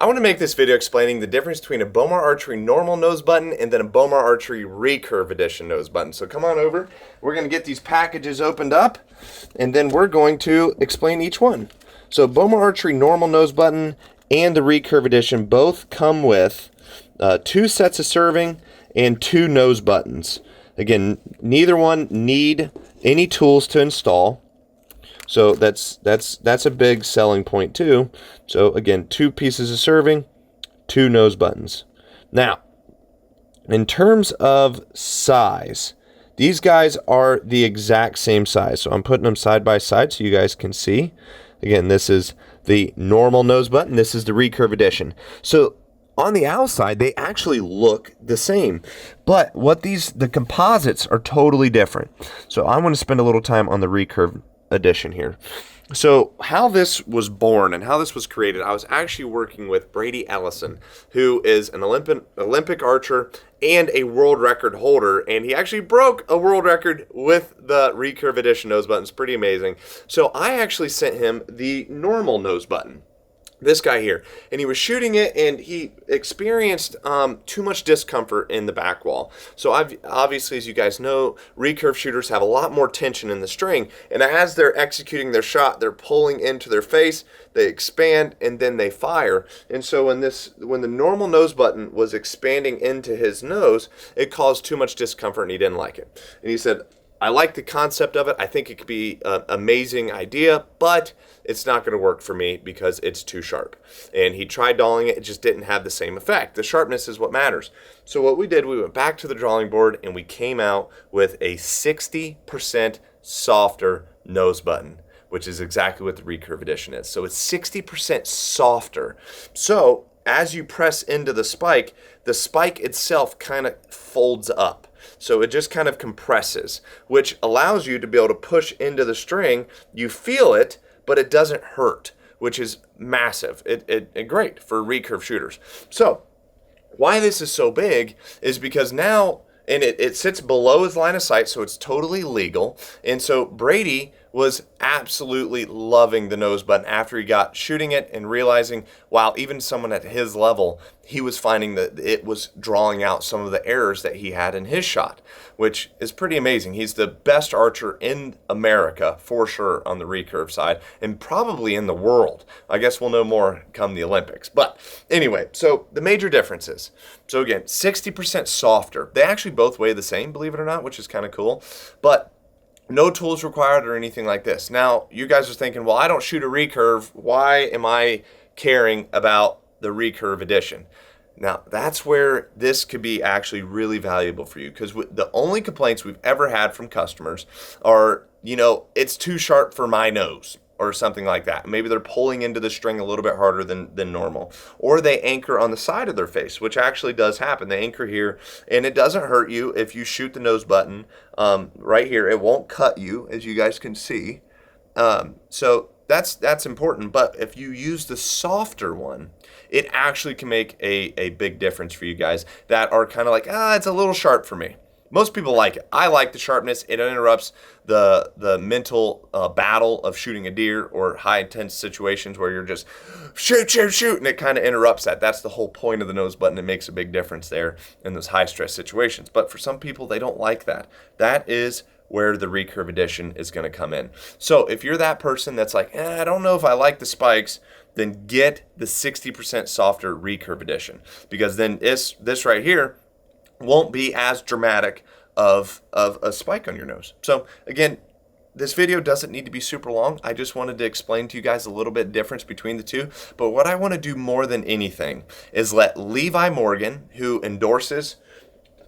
I want to make this video explaining the difference between a Bowmar Archery normal nose button and then a Bowmar Archery Recurve edition nose button. So come on over. We're going to get these packages opened up, and then we're going to explain each one. So Bowmar Archery normal nose button and the Recurve edition both come with 2 sets of serving and 2 nose buttons. Again, neither one need any tools to install. So that's a big selling point too. So again, 2 pieces of serving, 2 nose buttons. Now, in terms of size, these guys are the exact same size. So I'm putting them side by side so you guys can see. Again, this is the normal nose button. This is the Recurve edition. So on the outside, they actually look the same, but the composites are totally different. So I want to spend a little time on the Recurve edition here. So how this was born and how this was created, I was actually working with Brady Ellison, who is an Olympic archer and a world record holder, and he actually broke a world record with the Recurve edition nose button. It's pretty amazing. So I actually sent him the normal nose button, this guy here, and he was shooting it and he experienced too much discomfort in the back wall. So obviously, as you guys know, recurve shooters have a lot more tension in the string, and as they're executing their shot, they're pulling into their face, they expand, and then they fire. And so when the normal nose button was expanding into his nose, it caused too much discomfort and he didn't like it. And he said, I like the concept of it. I think it could be an amazing idea, but it's not going to work for me because it's too sharp. And he tried dulling it. It just didn't have the same effect. The sharpness is what matters. So what we did, we went back to the drawing board and we came out with a 60% softer nose button, which is exactly what the Recurve edition is. So it's 60% softer. So as you press into the spike itself kind of folds up. So it just kind of compresses, which allows you to be able to push into the string. You feel it, but it doesn't hurt, which is massive. It great for recurve shooters. So why this is so big is because now, and it sits below his line of sight, so it's totally legal. And so Brady was absolutely loving the nose button after he got shooting it and realizing, wow, even someone at his level, he was finding that it was drawing out some of the errors that he had in his shot, which is pretty amazing. He's the best archer in America, for sure, on the recurve side, and probably in the world. I guess we'll know more come the Olympics. But anyway, so the major differences. So again, 60% softer. They actually both weigh the same, believe it or not, which is kind of cool. But no tools required or anything like this. Now, you guys are thinking, well, I don't shoot a recurve. Why am I caring about the Recurve edition? Now, that's where this could be actually really valuable for you, because the only complaints we've ever had from customers are, it's too sharp for my nose, or something like that. Maybe they're pulling into the string a little bit harder than normal. Or they anchor on the side of their face, which actually does happen. They anchor here, and it doesn't hurt you if you shoot the nose button right here. It won't cut you, as you guys can see. So that's important. But if you use the softer one, it actually can make a big difference for you guys that are kind of like, it's a little sharp for me. Most people like it. I like the sharpness. It interrupts the mental battle of shooting a deer or high intense situations where you're just shoot, and it kind of interrupts that. That's the whole point of the nose button. It makes a big difference there in those high stress situations. But for some people, they don't like that. That is where the Recurve edition is going to come in. So if you're that person that's like, I don't know if I like the spikes, then get the 60% softer Recurve edition, because then this right here won't be as dramatic of a spike on your nose. So again, this video doesn't need to be super long. I just wanted to explain to you guys a little bit difference between the two. But what I want to do more than anything is let Levi Morgan, who endorses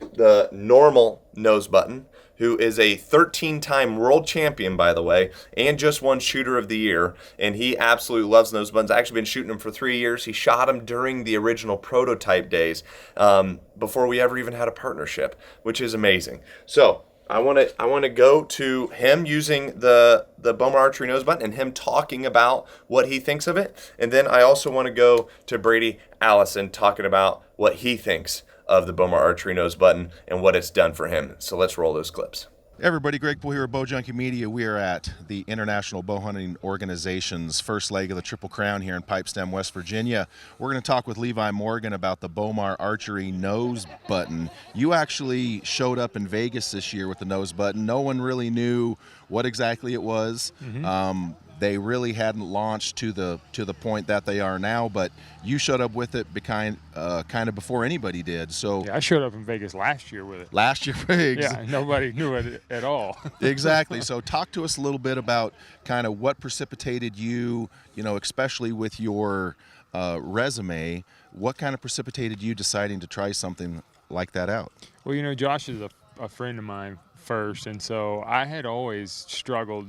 the normal nose button, who is a 13-time world champion, by the way, and just won Shooter of the Year, and he absolutely loves nose buttons. I've actually been shooting them for 3 years. He shot them during the original prototype days, before we ever even had a partnership, which is amazing. So I want to go to him using the Bowmar Archery Nose Button and him talking about what he thinks of it, and then I also want to go to Brady Allison talking about what he thinks of the Bowmar Archery Nose Button and what it's done for him. So let's roll those clips. Hey everybody, Greg Poole here at Bow Junkie Media. We are at the International Bowhunting Organization's first leg of the Triple Crown here in Pipestem, West Virginia. We're going to talk with Levi Morgan about the Bowmar Archery Nose Button. You actually showed up in Vegas this year with the nose button. No one really knew what exactly it was. They really hadn't launched to the point that they are now, but you showed up with it kind of before anybody did. So yeah, I showed up in Vegas last year with it. Last year, yeah, nobody knew it at all. Exactly. So talk to us a little bit about kind of what precipitated you, especially with your resume, what kind of precipitated you deciding to try something like that out? Well, Josh is a friend of mine first, and so I had always struggled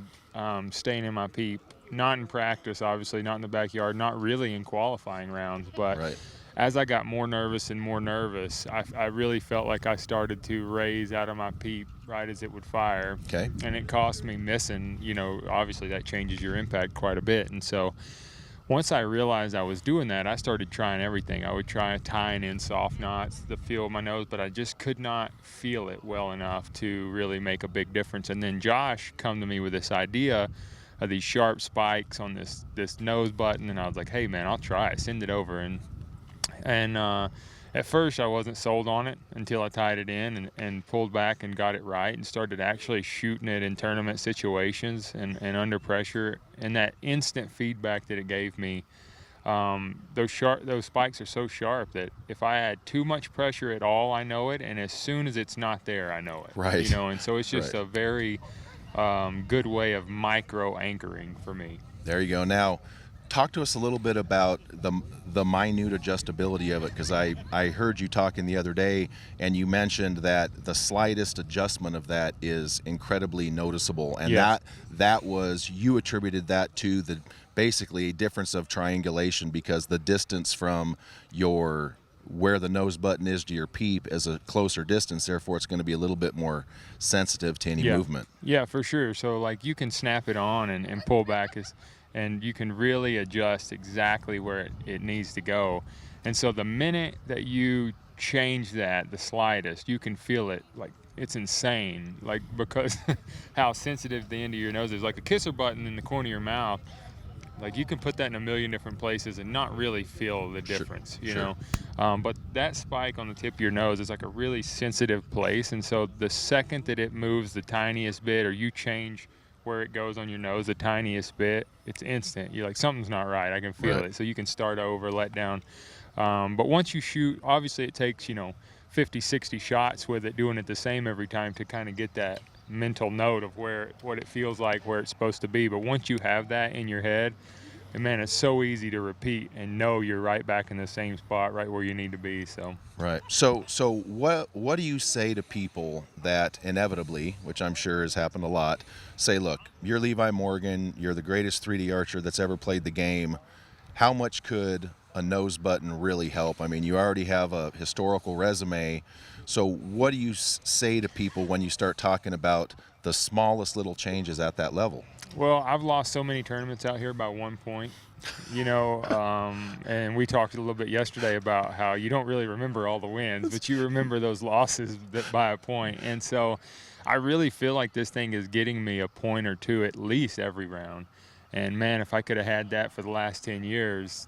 staying in my peep, not in practice, obviously, not in the backyard, not really in qualifying rounds, but Right. As I got more nervous and more nervous, I really felt like I started to raise out of my peep right as it would fire. Okay. And it cost me missing, obviously that changes your impact quite a bit. And so once I realized I was doing that, I started trying everything. I would try tying in soft knots, the feel of my nose, but I just could not feel it well enough to really make a big difference. And then Josh come to me with this idea of these sharp spikes on this nose button, and I was like, hey man, I'll try it, send it over. And at first I wasn't sold on it until I tied it in and pulled back and got it right and started actually shooting it in tournament situations and under pressure. And that instant feedback that it gave me, those spikes are so sharp that if I add too much pressure at all, I know it. And as soon as it's not there, I know it. Right. And so it's just a very good way of micro anchoring for me. There you go. Now, talk to us a little bit about the minute adjustability of it, because I heard you talking the other day and you mentioned that the slightest adjustment of that is incredibly noticeable, and Yes. that was, you attributed that to the basically a difference of triangulation, because the distance from where the nose button is to your peep is a closer distance, therefore it's going to be a little bit more sensitive to any movement. Yeah, for sure. So like you can snap it on and pull back and you can really adjust exactly where it needs to go. And so the minute that you change that, the slightest, you can feel it. Like, it's insane, like, because how sensitive the end of your nose is. Like a kisser button in the corner of your mouth, like you can put that in a million different places and not really feel the difference, you know. But that spike on the tip of your nose is like a really sensitive place, and so the second that it moves the tiniest bit, or you change where it goes on your nose the tiniest bit, it's instant. You're like, something's not right, I can feel it. So you can start over, let down. But once you shoot, obviously it takes 50, 60 shots with it, doing it the same every time to kind of get that mental note of what it feels like, where it's supposed to be. But once you have that in your head, and man, it's so easy to repeat and know you're right back in the same spot, right where you need to be. So Right. So what do you say to people that inevitably, which I'm sure has happened a lot, say, look, you're Levi Morgan, you're the greatest 3D archer that's ever played the game. How much could a nose button really help? I mean, you already have a historical resume. So what do you say to people when you start talking about the smallest little changes at that level? Well, I've lost so many tournaments out here by 1 point, and we talked a little bit yesterday about how you don't really remember all the wins, but you remember those losses by a point. And so I really feel like this thing is getting me a point or two at least every round. And man, if I could have had that for the last 10 years,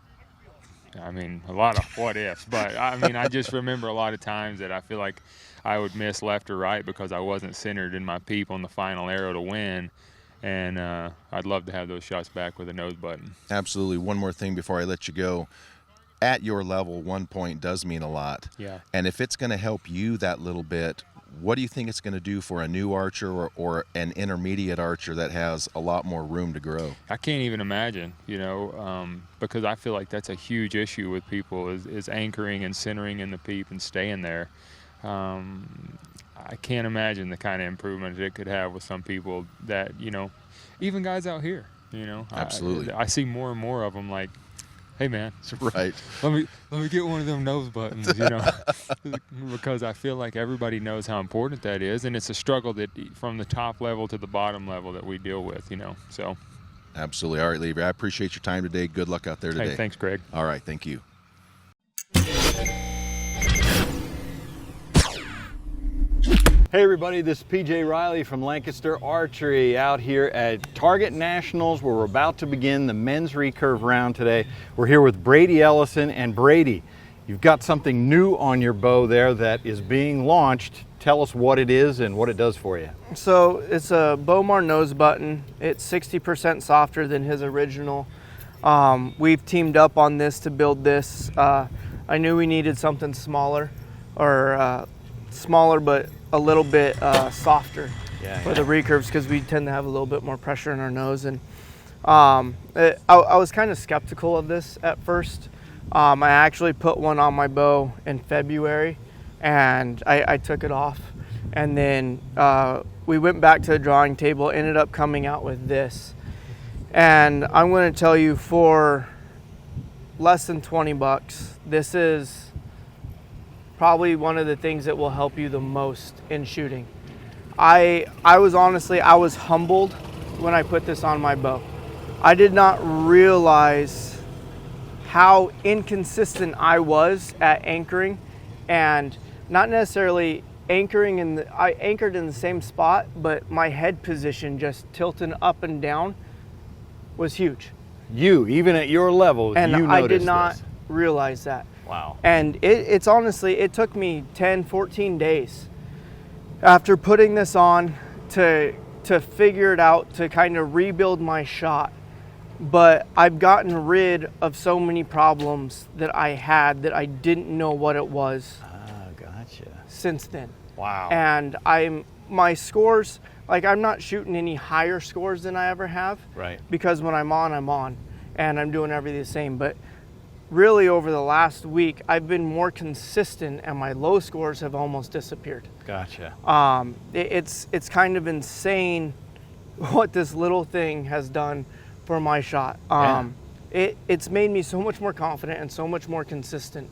I mean, a lot of what ifs, but I mean, I just remember a lot of times that I feel like I would miss left or right because I wasn't centered in my peep on the final arrow to win. And I'd love to have those shots back with a nose button. Absolutely. One more thing before I let you go. At your level, 1 point does mean a lot. Yeah. And if it's going to help you that little bit, what do you think it's going to do for a new archer or an intermediate archer that has a lot more room to grow? I can't even imagine, because I feel like that's a huge issue with people is anchoring and centering in the peep and staying there. I can't imagine the kind of improvement it could have with some people that, even guys out here, Absolutely. I see more and more of them like, hey man, Right. let me get one of them nose buttons, because I feel like everybody knows how important that is, and it's a struggle that from the top level to the bottom level that we deal with, so. Absolutely. All right, Levi, I appreciate your time today. Good luck out there today. Hey, thanks, Greg. All right, thank you. Hey everybody, this is PJ Riley from Lancaster Archery out here at Target Nationals where we're about to begin the men's recurve round today. We're here with Brady Ellison, and Brady, you've got something new on your bow there that is being launched. Tell us what it is and what it does for you. So it's a Bowmar Nose Button. It's 60% softer than his original. We've teamed up on this to build this. I knew we needed something smaller, or smaller but a little bit softer for the recurves, because we tend to have a little bit more pressure in our nose. And I was kind of skeptical of this at first. I actually put one on my bow in February, and I took it off. And then we went back to the drawing table, ended up coming out with this. And I'm going to tell you, for less than 20 bucks, this is probably one of the things that will help you the most in shooting. I was humbled when I put this on my bow. I did not realize how inconsistent I was at anchoring, and not necessarily anchoring I anchored in the same spot, but my head position just tilting up and down was huge. Even at your level, and you I noticed did not this. realize that. Wow. And it's honestly, it took me 10, 14 days after putting this on to figure it out, to kind of rebuild my shot. But I've gotten rid of so many problems that I had that I didn't know what it was. Gotcha. Since then. Wow. And my scores, like, I'm not shooting any higher scores than I ever have. Right. Because when I'm on, and I'm doing everything the same. But really, over the last week, I've been more consistent, and my low scores have almost disappeared. Gotcha. It's kind of insane what this little thing has done for my shot. It's made me so much more confident and so much more consistent.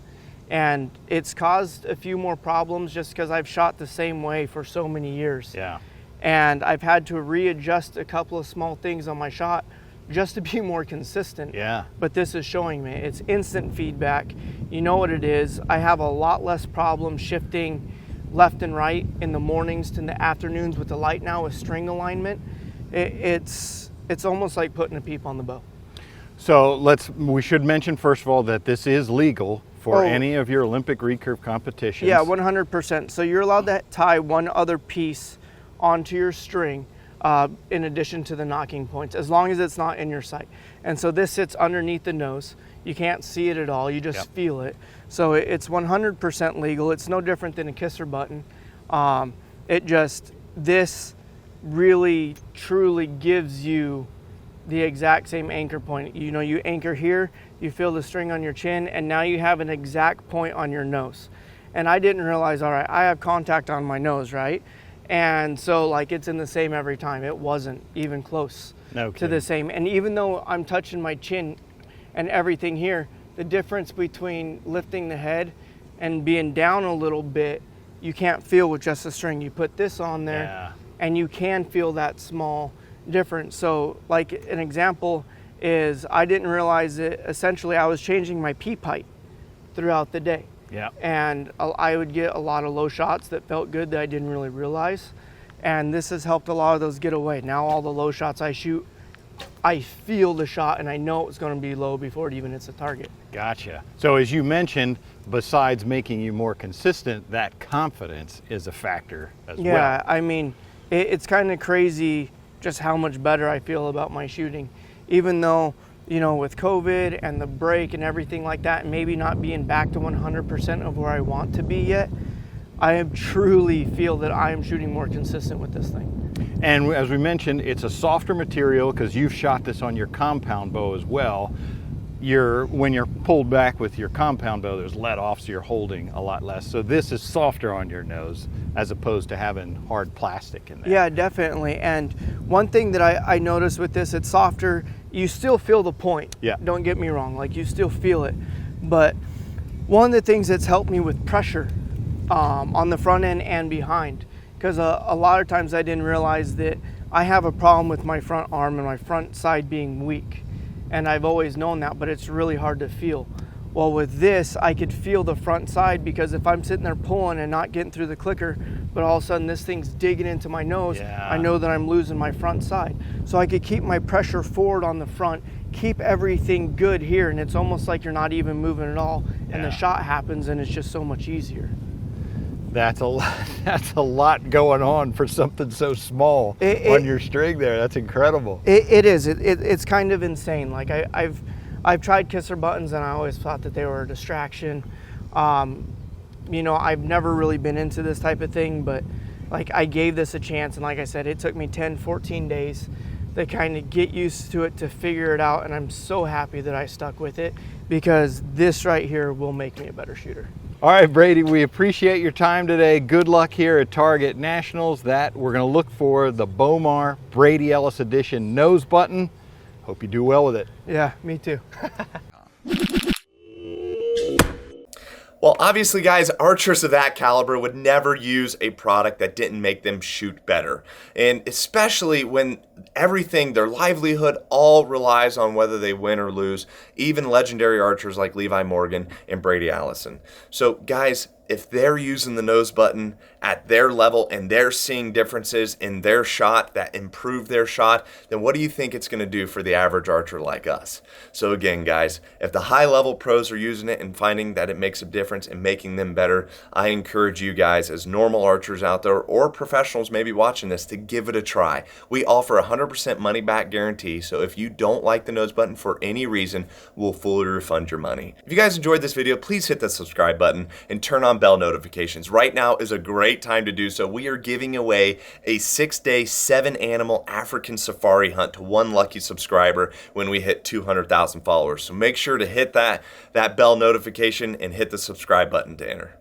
And it's caused a few more problems just because I've shot the same way for so many years. Yeah. And I've had to readjust a couple of small things on my shot just to be more consistent. Yeah. But this is showing me. It's instant feedback. You know what it is. I have a lot less problem shifting left and right in the mornings to the afternoons with the light now with string alignment. It's almost like putting a peep on the bow. So we should mention first of all that this is legal for any of your Olympic recurve competitions. Yeah, 100%. So you're allowed to tie one other piece onto your string in addition to the knocking points, as long as it's not in your sight. And so this sits underneath the nose. You can't see it at all, you just feel it. So it's 100% legal. It's no different than a kisser button. This really truly gives you the exact same anchor point. You know, you anchor here, you feel the string on your chin, and now you have an exact point on your nose. And I didn't realize, all right, I have contact on my nose, right? And so, like, it's in the same every time. It wasn't even close to the same. And even though I'm touching my chin and everything here, the difference between lifting the head and being down a little bit, you can't feel with just a string. You put this on there, and you can feel that small difference. So, like, an example is, I didn't realize that essentially I was changing my peep height throughout the day. Yeah. And I would get a lot of low shots that felt good that I didn't really realize. And this has helped a lot of those get away. Now all the low shots I shoot, I feel the shot and I know it's going to be low before it even hits the target. Gotcha. So as you mentioned, besides making you more consistent, that confidence is a factor as well. Yeah, I mean, it's kind of crazy just how much better I feel about my shooting. Even though, you know, with COVID and the break and everything like that, and maybe not being back to 100% of where I want to be yet, I truly feel that I am shooting more consistent with this thing. And as we mentioned, it's a softer material because you've shot this on your compound bow as well. When you're pulled back with your compound bow, there's let off, so you're holding a lot less. So this is softer on your nose as opposed to having hard plastic in there. Yeah, definitely. And one thing that I noticed with this, it's softer. You still feel the point. Yeah. Don't get me wrong. Like, you still feel it. But one of the things that's helped me with pressure on the front end and behind, because a lot of times I didn't realize that I have a problem with my front arm and my front side being weak. And I've always known that, but it's really hard to feel. Well, with this, I could feel the front side, because if I'm sitting there pulling and not getting through the clicker, but all of a sudden this thing's digging into my nose. Yeah. I know that I'm losing my front side. So I could keep my pressure forward on the front, keep everything good here, and it's almost like you're not even moving at all, and the shot happens, and it's just so much easier. That's a lot, that's a lot going on for something so small on your string there. That's incredible. It is. It's kind of insane. Like I've tried kisser buttons, and I always thought that they were a distraction. You know, I've never really been into this type of thing, but like I gave this a chance, and like I said, it took me 10, 14 days to kind of get used to it, to figure it out, and I'm so happy that I stuck with it, because this right here will make me a better shooter. All right, Brady, we appreciate your time today. Good luck here at Target Nationals. That we're going to look for the Bowmar Brady Ellis Edition nose button. Hope you do well with it. Yeah, me too. Well, obviously, guys, archers of that caliber would never use a product that didn't make them shoot better. And especially when everything, their livelihood, all relies on whether they win or lose, even legendary archers like Levi Morgan and Brady Allison. So, guys, if they're using the nose button at their level and they're seeing differences in their shot that improve their shot, then what do you think it's going to do for the average archer like us? So again, guys, if the high-level pros are using it and finding that it makes a difference and making them better, I encourage you guys as normal archers out there or professionals maybe watching this to give it a try. We offer a 100% money-back guarantee, so if you don't like the nose button for any reason, we'll fully refund your money. If you guys enjoyed this video, please hit the subscribe button and turn on bell notifications. Right now is a great time to do so. We are giving away a 6-day, 7-animal African safari hunt to one lucky subscriber when we hit 200,000 followers. So make sure to hit that bell notification and hit the subscribe button to enter.